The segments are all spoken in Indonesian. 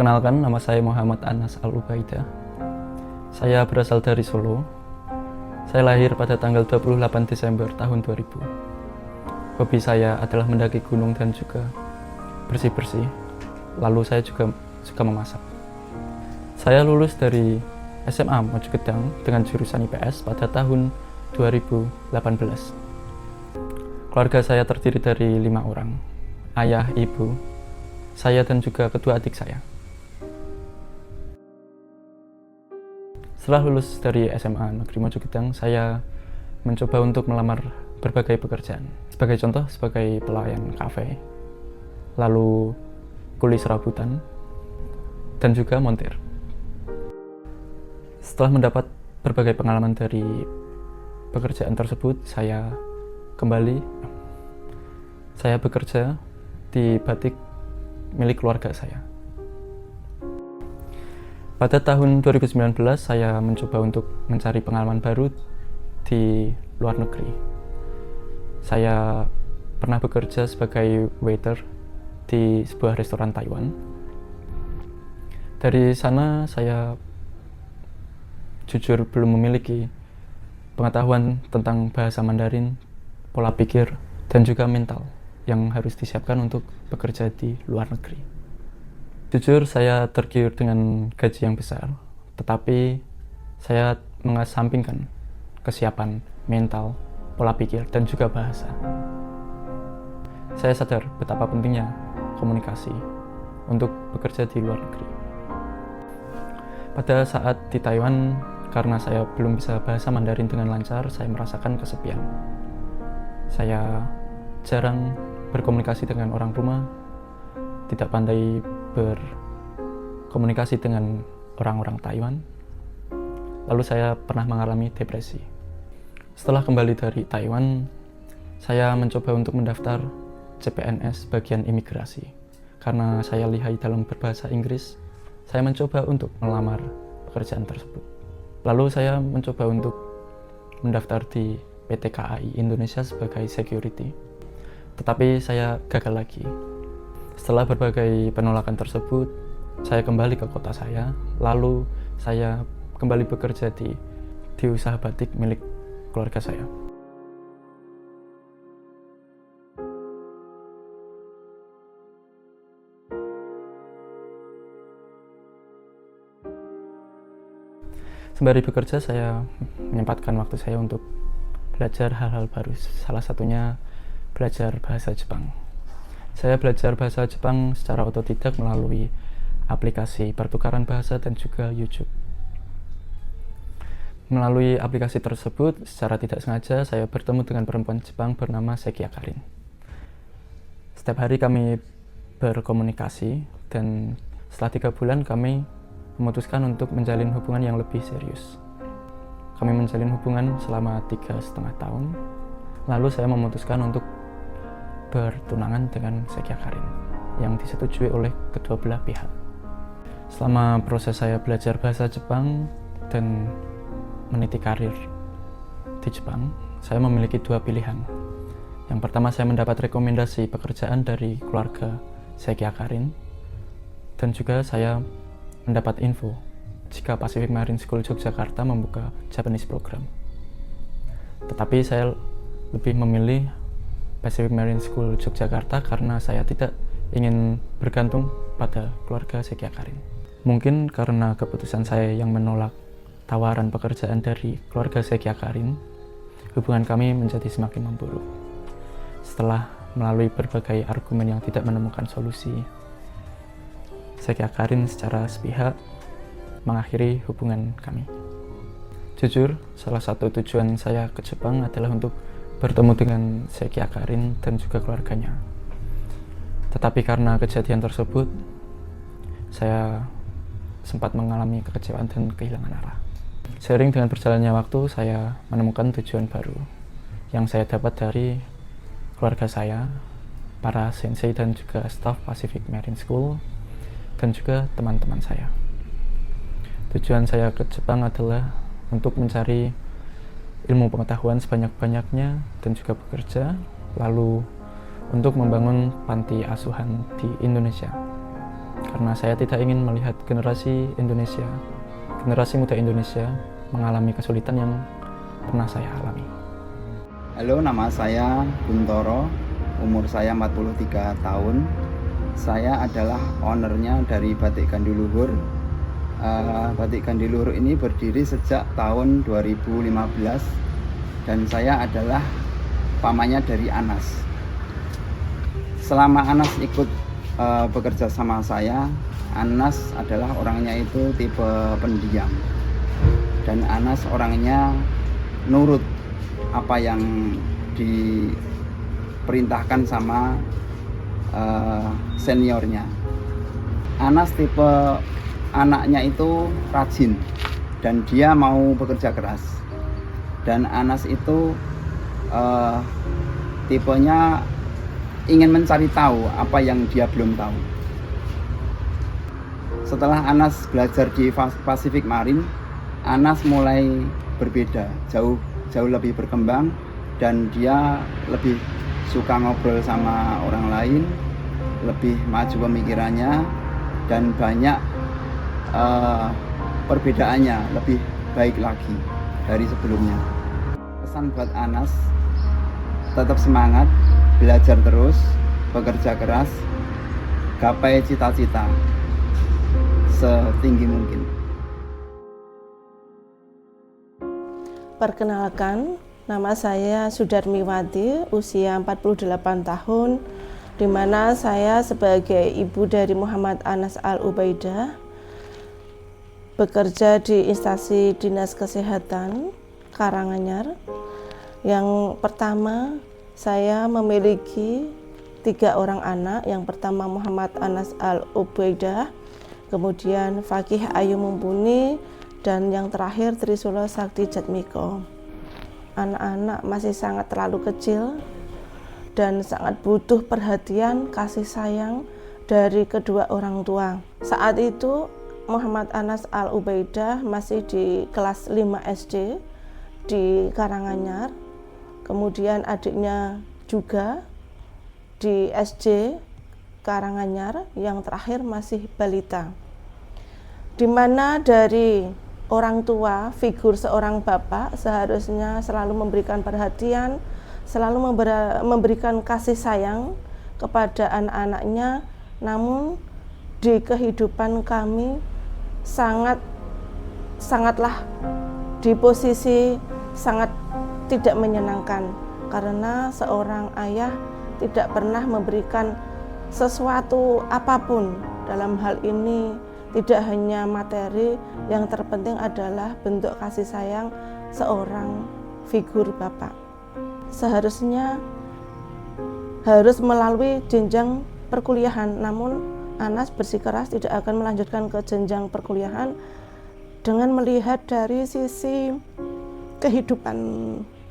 Perkenalkan, nama saya Muhammad Anas Al-Ubaidah. Saya berasal dari Solo. Saya lahir pada tanggal 28 Desember tahun 2000. Hobi saya adalah mendaki gunung dan juga bersih-bersih. Lalu saya juga suka memasak. Saya lulus dari SMA Mojokedang dengan jurusan IPS pada tahun 2018. Keluarga saya terdiri dari 5 orang. Ayah, ibu, saya dan juga kedua adik saya. Setelah lulus dari SMA Negeri Mojokedang, saya mencoba untuk melamar berbagai pekerjaan. Sebagai contoh, sebagai pelayan kafe, lalu kuli serabutan, dan juga montir. Setelah mendapat berbagai pengalaman dari pekerjaan tersebut, saya bekerja di batik milik keluarga saya. Pada tahun 2019, saya mencoba untuk mencari pengalaman baru di luar negeri. Saya pernah bekerja sebagai waiter di sebuah restoran Taiwan. Dari sana, saya jujur belum memiliki pengetahuan tentang bahasa Mandarin, pola pikir, dan juga mental yang harus disiapkan untuk bekerja di luar negeri. Jujur, saya tergiur dengan gaji yang besar, tetapi saya mengesampingkan kesiapan mental, pola pikir, dan juga bahasa. Saya sadar betapa pentingnya komunikasi untuk bekerja di luar negeri. Pada saat di Taiwan, karena saya belum bisa bahasa Mandarin dengan lancar, saya merasakan kesepian. Saya jarang berkomunikasi dengan orang rumah, tidak pandai berkomunikasi dengan orang-orang Taiwan. Lalu saya pernah mengalami depresi. Setelah kembali dari Taiwan, saya mencoba untuk mendaftar CPNS bagian imigrasi. Karena saya lihai dalam berbahasa Inggris, saya mencoba untuk melamar pekerjaan tersebut. Lalu saya mencoba untuk mendaftar di PT KAI Indonesia sebagai security. Tetapi saya gagal lagi. Setelah berbagai penolakan tersebut, saya kembali ke kota saya, lalu saya kembali bekerja di usaha batik milik keluarga saya. Sembari bekerja, saya menyempatkan waktu saya untuk belajar hal-hal baru, salah satunya belajar bahasa Jepang. Saya belajar bahasa Jepang secara otodidak melalui aplikasi pertukaran bahasa dan juga YouTube. Melalui aplikasi tersebut, secara tidak sengaja saya bertemu dengan perempuan Jepang bernama Sekia Karin. Setiap hari kami berkomunikasi dan setelah 3 bulan kami memutuskan untuk menjalin hubungan yang lebih serius. Kami menjalin hubungan selama 3,5 tahun, lalu saya memutuskan untuk bertunangan dengan Sekia Karin yang disetujui oleh kedua belah pihak. Selama proses saya belajar bahasa Jepang dan meniti karir di Jepang, saya memiliki 2 pilihan. Yang pertama, saya mendapat rekomendasi pekerjaan dari keluarga Sekia Karin, dan juga saya mendapat info jika Pacific Marine School Yogyakarta membuka Japanese program. Tetapi saya lebih memilih Pacific Marine School Yogyakarta karena saya tidak ingin bergantung pada keluarga Sekia Karin. Mungkin karena keputusan saya yang menolak tawaran pekerjaan dari keluarga Sekia Karin, hubungan kami menjadi semakin memburuk. Setelah melalui berbagai argumen yang tidak menemukan solusi, Sekia Karin secara sepihak mengakhiri hubungan kami. Jujur, salah satu tujuan saya ke Jepang adalah untuk bertemu dengan Sekia Karin dan juga keluarganya. Tetapi karena kejadian tersebut, saya sempat mengalami kekecewaan dan kehilangan arah. Seiring dengan berjalannya waktu, saya menemukan tujuan baru yang saya dapat dari keluarga saya, para sensei dan juga staf Pacific Marine School, dan juga teman-teman saya. Tujuan saya ke Jepang adalah untuk mencari ilmu pengetahuan sebanyak-banyaknya dan juga bekerja, lalu untuk membangun panti asuhan di Indonesia. karena saya tidak ingin melihat generasi muda Indonesia mengalami kesulitan yang pernah saya alami. Halo, nama saya Guntoro, umur saya 43 tahun. Saya adalah ownernya dari Batik Gandiluhur. Batik Gandiluhur ini berdiri sejak tahun 2015 dan saya adalah pamannya dari Anas. Selama Anas ikut bekerja sama saya, Anas adalah orangnya itu tipe pendiam dan Anas orangnya nurut apa yang diperintahkan sama seniornya. Anas tipe anaknya itu rajin dan dia mau bekerja keras, dan Anas itu tipenya ingin mencari tahu apa yang dia belum tahu. Setelah Anas belajar di Pacific Marine, Anas mulai berbeda, jauh lebih berkembang, dan dia lebih suka ngobrol sama orang lain, lebih maju pemikirannya, dan banyak perbedaannya lebih baik lagi dari sebelumnya. Pesan buat Anas, tetap semangat, belajar terus, bekerja keras, gapai cita-cita setinggi mungkin. Perkenalkan, nama saya Sudarmiwati, usia 48 tahun, di mana saya sebagai ibu dari Muhammad Anas Al-Ubaidah, bekerja di instansi Dinas Kesehatan Karanganyar. Yang pertama, saya memiliki 3 orang anak. Yang pertama Muhammad Anas Al-Ubaidah, kemudian Fakih Ayu Mumpuni, dan yang terakhir Trisula Sakti Jatmiko. Anak-anak masih sangat terlalu kecil dan sangat butuh perhatian, kasih sayang dari kedua orang tua. Saat itu Muhammad Anas Al-Ubaidah masih di kelas 5 SD di Karanganyar. Kemudian adiknya juga di SD Karanganyar, yang terakhir masih balita. Di mana dari orang tua, figur seorang bapak seharusnya selalu memberikan perhatian, selalu memberikan kasih sayang kepada anak-anaknya. Namun di kehidupan kami sangatlah di posisi sangat tidak menyenangkan, karena seorang ayah tidak pernah memberikan sesuatu apapun. Dalam hal ini tidak hanya materi, yang terpenting adalah bentuk kasih sayang seorang figur bapak. Seharusnya harus melalui jenjang perkuliahan, namun Anas bersikeras tidak akan melanjutkan ke jenjang perkuliahan dengan melihat dari sisi kehidupan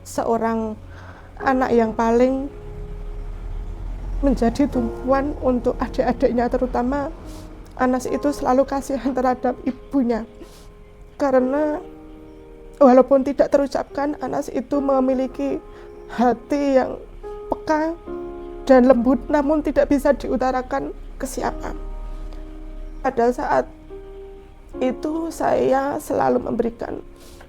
seorang anak yang paling menjadi tumpuan untuk adik-adiknya, terutama Anas itu selalu kasihan terhadap ibunya, karena walaupun tidak terucapkan, Anas itu memiliki hati yang peka dan lembut, namun tidak bisa diutarakan ke siapa. Pada saat itu saya selalu memberikan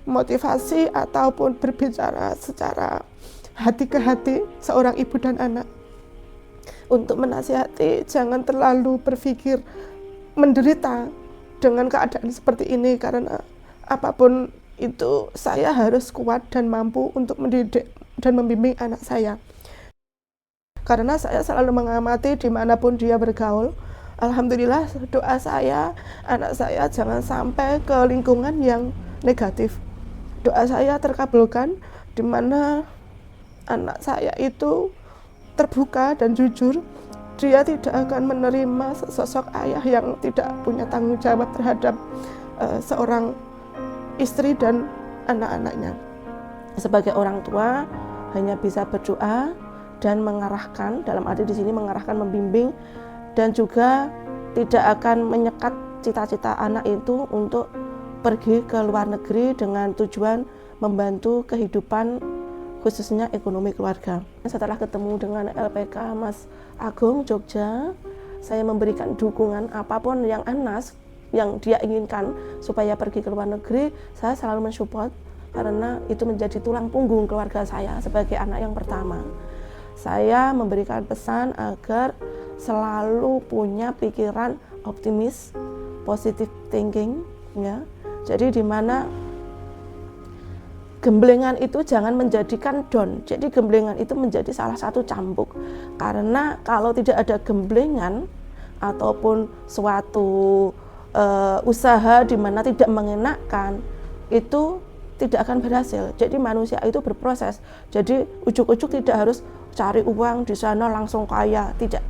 motivasi ataupun berbicara secara hati ke hati seorang ibu dan anak untuk menasihati jangan terlalu berpikir menderita dengan keadaan seperti ini, karena apapun itu saya harus kuat dan mampu untuk mendidik dan membimbing anak saya. Karena saya selalu mengamati dimanapun dia bergaul, alhamdulillah doa saya, anak saya jangan sampai ke lingkungan yang negatif. Doa saya terkabulkan, di mana anak saya itu terbuka dan jujur. Dia tidak akan menerima sosok ayah yang tidak punya tanggung jawab terhadap seorang istri dan anak-anaknya. Sebagai orang tua hanya bisa berdoa dan mengarahkan, dalam arti di sini mengarahkan, membimbing, dan juga tidak akan menyekat cita-cita anak itu untuk pergi ke luar negeri dengan tujuan membantu kehidupan khususnya ekonomi keluarga. Setelah ketemu dengan LPK Mas Agung Jogja, saya memberikan dukungan apapun yang Anas yang dia inginkan supaya pergi ke luar negeri, saya selalu mensupport karena itu menjadi tulang punggung keluarga saya sebagai anak yang pertama. Saya memberikan pesan agar selalu punya pikiran optimis, positive thinking, ya. Jadi di mana gemblengan itu jangan menjadikan down. Jadi gemblengan itu menjadi salah satu cambuk. Karena kalau tidak ada gemblengan ataupun suatu usaha di mana tidak mengenakan, itu tidak akan berhasil. Jadi manusia itu berproses. Jadi ujuk-ujuk tidak harus cari uang di sana langsung kaya, tidak.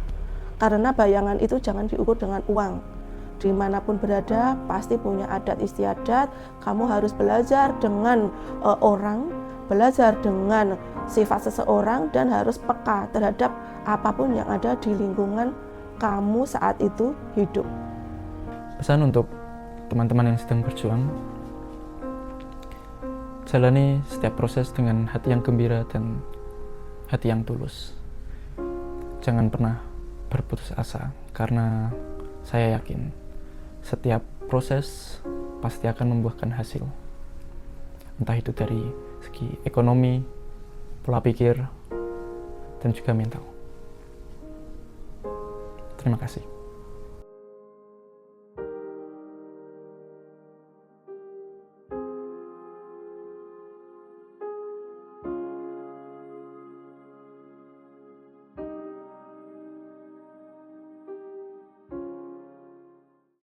Karena bayangan itu jangan diukur dengan uang. Dimanapun berada pasti punya adat istiadat. Kamu harus belajar dengan orang, belajar dengan sifat seseorang, dan harus peka terhadap apapun yang ada di lingkungan kamu saat itu hidup. Pesan untuk teman-teman yang sedang berjuang, jalani setiap proses dengan hati yang gembira dan hati yang tulus. Jangan pernah berputus asa, karena saya yakin setiap proses pasti akan membuahkan hasil. Entah itu dari segi ekonomi, pola pikir, dan juga mental. Terima kasih.